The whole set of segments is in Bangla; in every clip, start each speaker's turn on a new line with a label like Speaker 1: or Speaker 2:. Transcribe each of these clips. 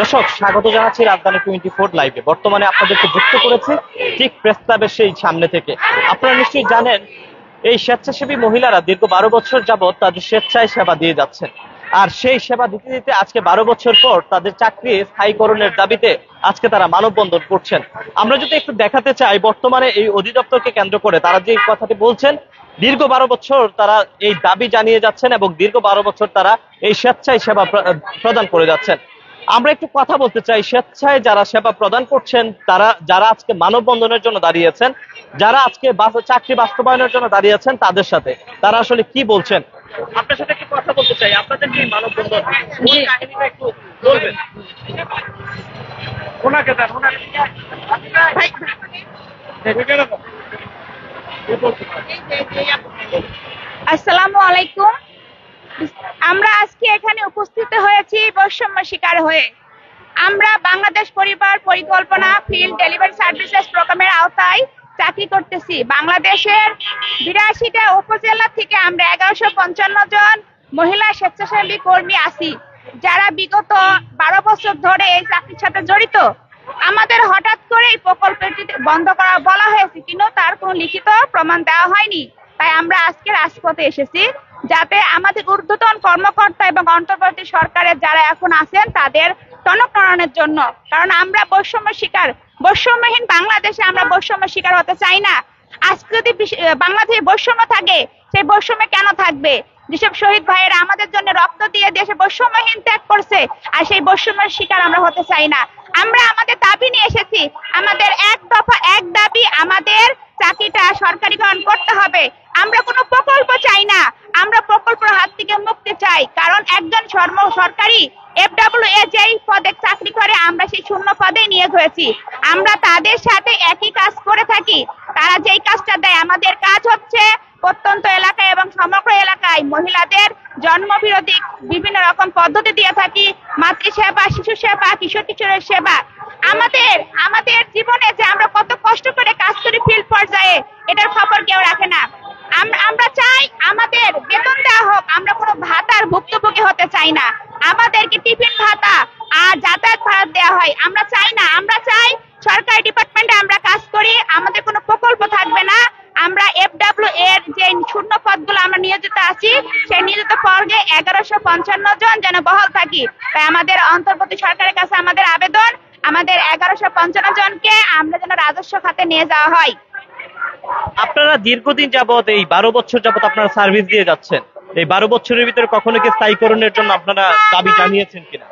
Speaker 1: দর্শক স্বাগত জানাচ্ছি রাজধানী 24 লাইভে। বর্তমানে আপনাদেরকে যুক্ত করেছি ঠিক প্রেস ক্লাবের সেই সামনে থেকে। আপনারা নিশ্চয়ই জানেন এই স্বেচ্ছাসেবী মহিলারা দীর্ঘ 12 বছর যাবৎ তাদের স্বেচ্ছায় সেবা দিয়ে যাচ্ছেন। আর সেই সেবা দিতে দিতে আজকে 12 বছর পর তাদের চাকরি স্থায়ীকরণের দাবিতে আজকে তারা মানববন্ধন করছেন। আমরা যদি একটু দেখাতে চাই বর্তমানে এই অধিদপ্তরকে কেন্দ্র করে তারা যে কথাটি বলছেন, দীর্ঘ 12 বছর তারা এই দাবি জানিয়ে যাচ্ছেন এবং দীর্ঘ 12 বছর তারা এই স্বেচ্ছায় সেবা প্রদান করে যাচ্ছেন। আমরা একটু কথা বলতে চাই স্বেচ্ছায় যারা সেবা প্রদান করছেন, তারা যারা আজকে মানববন্ধনের জন্য দাঁড়িয়েছেন, যারা আজকে চাকরি বাস্তবায়নের জন্য দাঁড়িয়েছেন, তাদের সাথে তারা আসলে কি বলছেন আপনার সাথে একটু কথা বলতে চাই। আপনাদের যে মানববন্ধন কাহিনীটা একটু বলবেন।
Speaker 2: আসসালামু আলাইকুম। আমরা আজকে এখানে উপস্থিত হয়েছি বৈষম্য শিকার হয়ে। আমরা বাংলাদেশ পরিবার পরিকল্পনা ফিল্ড ডেলিভারি সার্ভিসেস প্রোগ্রামের আওতায় চাকরি করতেছি। বাংলাদেশের 82টা উপজেলা থেকে আমরা 1155 জন মহিলা স্বেচ্ছাসেবী কর্মী আছি, যারা বিগত 12 বছর ধরে এই চাকরির সাথে জড়িত। আমাদের হঠাৎ করে এই প্রকল্পটি বন্ধ করা বলা হয়েছে, কিন্তু তার কোনো লিখিত প্রমাণ দেওয়া হয়নি। তাই আমরা আজকে রাজপথে এসেছি, যাতে আমাদের ঊর্ধ্বতন কর্মকর্তা এবং অন্তর্বর্তী সরকারের যারা এখন আছেন তাদের টনক নড়ানোর জন্য। কারণ আমরা বৈষম্যহীন বাংলাদেশে আমরা বৈষম্য শিকার হতে চাই না। আজকে যদি বাংলাদেশে বৈষম্য থাকে, সেই বৈষম্য কেন থাকবে? যেসব শহীদ ভাইয়েরা আমাদের জন্য রক্ত দিয়ে দেশে বৈষম্যহীন ত্যাগ করছে, আর সেই বৈষম্যের শিকার আমরা হতে চাই না। আমরা আমাদের দাবি নিয়ে এসেছি। আমাদের এক দফা এক দাবি, আমাদের চাকরিটা সরকারিকরণ করতে হবে। আমরা কোনো প্রকল্প চাই না, আমরা প্রকল্পের হাত থেকে মুক্তি চাই। কারণ একজন সরকারি FWA যেই পদে চাকরি করে, আমরা সেই শূন্য পদে নিয়োগ হয়েছি। আমরা তাদের সাথে একই কাজ করে থাকি। তারা যেই কাজটা দেয়, আমাদের কাজ হচ্ছে প্রত্যন্ত এলাকায় এবং সমগ্র এলাকায় মহিলাদের জন্মবিরোধী বিভিন্ন রকম পদ্ধতি দিয়ে থাকি। মাতৃসেবা, শিশু সেবা, কিশোর কিশোরের সেবা। আমাদের জীবনে যে আমরা কত কষ্ট করে কাজ করি ফিল্ড পর্যায়ে, এটার খবর কেউ রাখে না। আমরা চাই আমাদের বেতন দেওয়া হোক। আমরা কোনো ভাতার ভুক্তভোগী হতে চাই না। আমাদেরকে টিফিন ভাতা আর যাতায়াত ভাড়া দেওয়া হয়, আমরা চাই না। আমরা চাই সরকারি ডিপার্টমেন্টে আমরা কাজ করি, আমাদের কোনো প্রকল্প থাকবে না। আমরা FWA এর যে শূন্য পদগুলো আমরা নিয়োজিত আছি, সেই নিয়োজিত পদে 1155 জন যেন বহাল থাকি। তাই আমাদের অন্তর্বর্তী সরকারের কাছে আমাদের আবেদন, আমাদের 1155 জনকে আমরা যেন রাজস্ব খাতে নিয়ে যাওয়া হয়।
Speaker 1: আপনারা দীর্ঘদিন যাবত এই 12 বছর যাবত আপনারা সার্ভিস দিয়ে যাচ্ছেন, এই 12 বছরের ভিতরে কখনো কি স্থায়ীকরণের জন্য আপনারা দাবি জানিয়েছেন কিনা?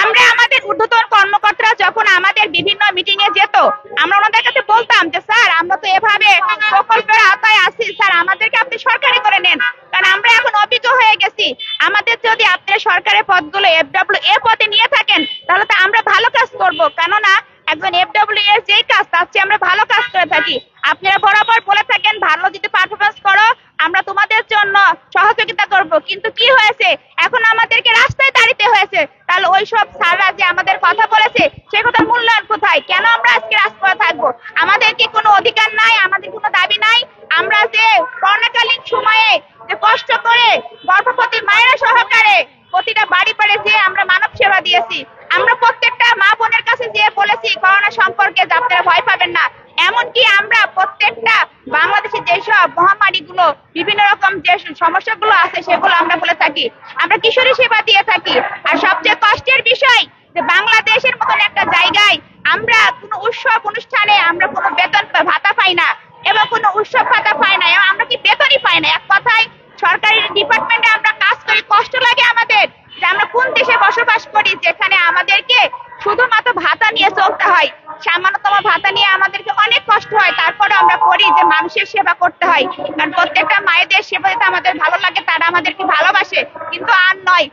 Speaker 2: আমরা আমাদের ঊর্ধ্বতন কর্মকর্তারা যখন আমাদের বিভিন্ন মিটিং এ যেত, আমরা ওনাদের কাছে বলতাম যে স্যার, আমরা তো এভাবে প্রকল্পের আওতায় আছি, স্যার আমাদেরকে আপনি সরকারি করে নেন। কারণ আমরা এখন অভিজ্ঞ হয়ে গেছি। আমাদের যদি আপনারা সরকারের পদগুলো FWA পদে নিয়ে থাকেন, তাহলে তো আমরা ভালো কাজ করব। কেননা একজন FWA এর যেই কাজ, তার চেয়ে আমরা ভালো কাজ করে থাকি। আপনারা বরাবর বলে থাকেন ভালো যদি পারফরমেন্স করো, আমরা তোমাদের জন্য সহযোগিতা করব। কিন্তু কি হয়েছে, এখন আমাদেরকে রাস্তায় দাঁড়িতে হয়েছে। তাহলে ওইসব স্যাররা যে আমাদের কথা বলেছে, সে কথার মূল্যায়ন কোথায়? কেন আমরা আজকে রাজপথে থাকবো? আমাদের কি কোনো অধিকার নাই? আমাদের কোনো দাবি নাই? আমরা যে করোনাকালীন সময়ে যে কষ্ট করে গর্ভবতী মায়েরা সহকারে প্রতিটা বাড়ি বাড়ি যে আমরা মানব সেবা দিয়েছি, আমরা প্রত্যেকটা মা বোনের কাছে যেয়ে বলেছি করোনা সম্পর্কে আপনারা ভয় পাবেন না। এমনকি আমরা প্রত্যেকটা বাংলাদেশের যেসব মহামারীগুলো, বিভিন্ন রকম যে সমস্যাগুলো আছে, সেগুলো আমরা বলে থাকি। আমরা কিশোরী সেবা দিয়ে থাকি। আর সবচেয়ে কষ্টের বিষয় যে বাংলাদেশের মতন একটা জায়গায় আমরা কোনো উৎসব অনুষ্ঠানে আমরা কোনো বেতন ভাতা পাই না, এবং কোনো উৎসব ভাতা পাই না, এবং আমরা কি বেতনই পাই না। এক কথায় সরকারি ডিপার্টমেন্টে আমরা কাজ করি, কষ্ট লাগে আমাদের যে আমরা কোন দেশে বসবাস করি, যেখানে আমাদেরকে শুধুমাত্র ভাতা নিয়ে চলতে হয়। সামান্যতম ভাতা নিয়ে আমাদেরকে অনেক কষ্ট হয়। তারপরে আমরা করি যে মানুষের সেবা করতে হয়। কারণ প্রত্যেকটা মায়েদের সেবা দিতে আমাদের ভালো লাগে, তারা আমাদেরকে ভালোবাসে। কিন্তু আর নয়,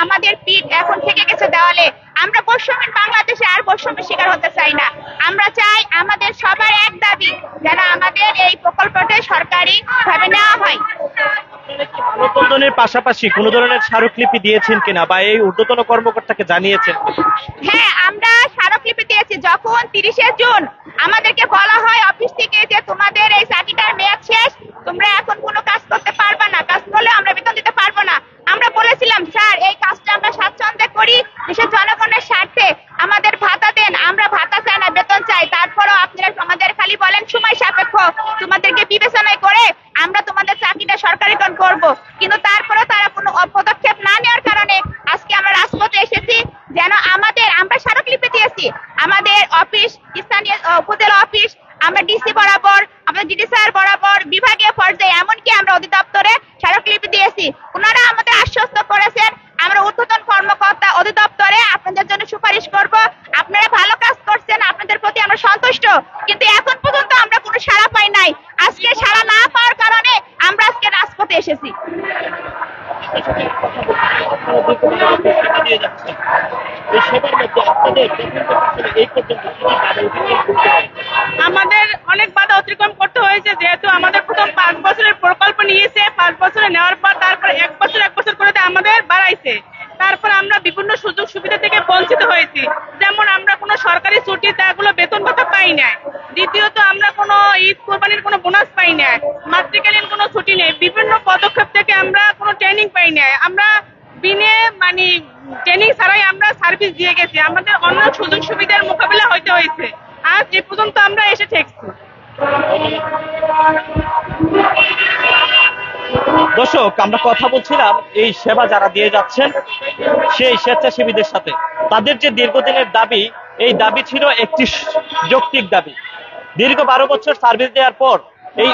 Speaker 2: আমাদের পিঠ এখন থেকে গেছে দেওয়ালে। আমরা বৈষম্যহীন বাংলাদেশে আর বৈষম্যের শিকার হতে চাই না। আমরা চাই আমাদের সবার এক দাবি, যেন আমাদের এই প্রকল্পটা সরকারি ভাবে নেওয়া হয়।
Speaker 1: মানববন্ধনের পাশাপাশি কোন ধরনের স্মারকলিপি দিয়েছেন কিনা, বা এই ঊর্ধ্বতন কর্মকর্তাকে জানিয়েছেন?
Speaker 2: হ্যাঁ, আমরা স্মারকলিপি দিয়েছি। যখন 30শে জুন আমাদেরকে বলা হয় অফিস থেকে যে তোমাদের এই চাকরিটার মেয়াদ শেষ, তোমরা এখন কোনো কাজ করতে পারবে না, কাজ করলে আমরা বেতন দিতে পারবো না। আমরা বলেছিলাম স্যার, এই কাজটা আমরা স্বাচ্ছন্দ্যে করি, দেশের জনগণের স্বার্থে উপজেলা অফিস, আমরা ডিসি বরাবর, আমাদের ডিডি স্যার বরাবর, বিভাগীয় পর্যায়ে, এমনকি আমরা অধিদপ্তরে স্মারকলিপি দিয়েছি। ওনারা আমাদের আশ্বস্ত করেছেন আমরা ঊর্ধ্বতন কর্মকর্তা অধিদপ্তরে আপনাদের জন্য সুপারিশ করব। আপনারা ভালো কাজ করছেন, আপনাদের প্রতি আমরা সন্তুষ্ট, কিন্তু এখন পর্যন্ত আমরা কোনো সাড়া পাই নাই। আজকে সাড়া না পাওয়ার কারণে আমরা আজকে রাজপথে এসেছি।
Speaker 3: আমাদের অনেক বাধা অতিক্রম করতে হয়েছে, যেহেতু আমাদের প্রথম 5 বছরের প্রকল্প নিয়েছে, 5 বছরে নেওয়ার পর তারপরে এক বছর করে আমাদের বাড়াইছে। তারপর আমরা বিভিন্ন সুযোগ সুবিধা থেকে বঞ্চিত হয়েছি, যেমন আমরা কোনো সরকারি ছুটি তাগুলো বেতন ভাতা পাই না। দ্বিতীয়ত আমরা কোনো ঈদ কোরবানির কোনো বোনাস পাই না, মাতৃকালীন কোনো ছুটি নেই, বিভিন্ন পদক্ষেপ থেকে আমরা কোনো ট্রেনিং পাই না। আমরা ট্রেনিং ছাড়াই আমরা সার্ভিস দিয়ে গেছি, আমাদের অন্য সুযোগ সুবিধার মোকাবিলা হইতে হয়েছে। আজ এ পর্যন্ত আমরা এসে ঠেকছি।
Speaker 1: দর্শক, আমরা কথা বলছিলাম এই সেবা যারা দিয়ে যাচ্ছেন সেই স্বেচ্ছাসেবীদের সাথে। তাদের যে দীর্ঘদিনের দাবি, এই দাবি ছিল একটি যৌক্তিক দাবি। দীর্ঘ 12 বছর সার্ভিস দেওয়ার পর এই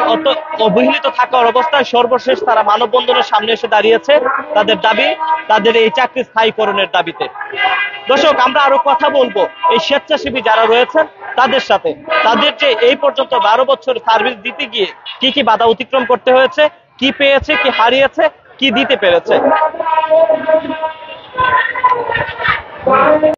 Speaker 1: অবহেলিত থাকার অবস্থায় সর্বশেষ তারা মানববন্ধনের সামনে এসে দাঁড়িয়েছে তাদের দাবি, তাদের এই চাকরি স্থায়ীকরণের দাবিতে। দর্শক, আমরা আরো কথা বলবো এই স্বেচ্ছাসেবী যারা রয়েছেন তাদের সাথে। তাদের যে এই পর্যন্ত 12 বছর সার্ভিস দিতে গিয়ে কি কি বাধা অতিক্রম করতে হয়েছে, কি পেয়েছে, কি হারিয়েছে, কি দিতে পেরেছে।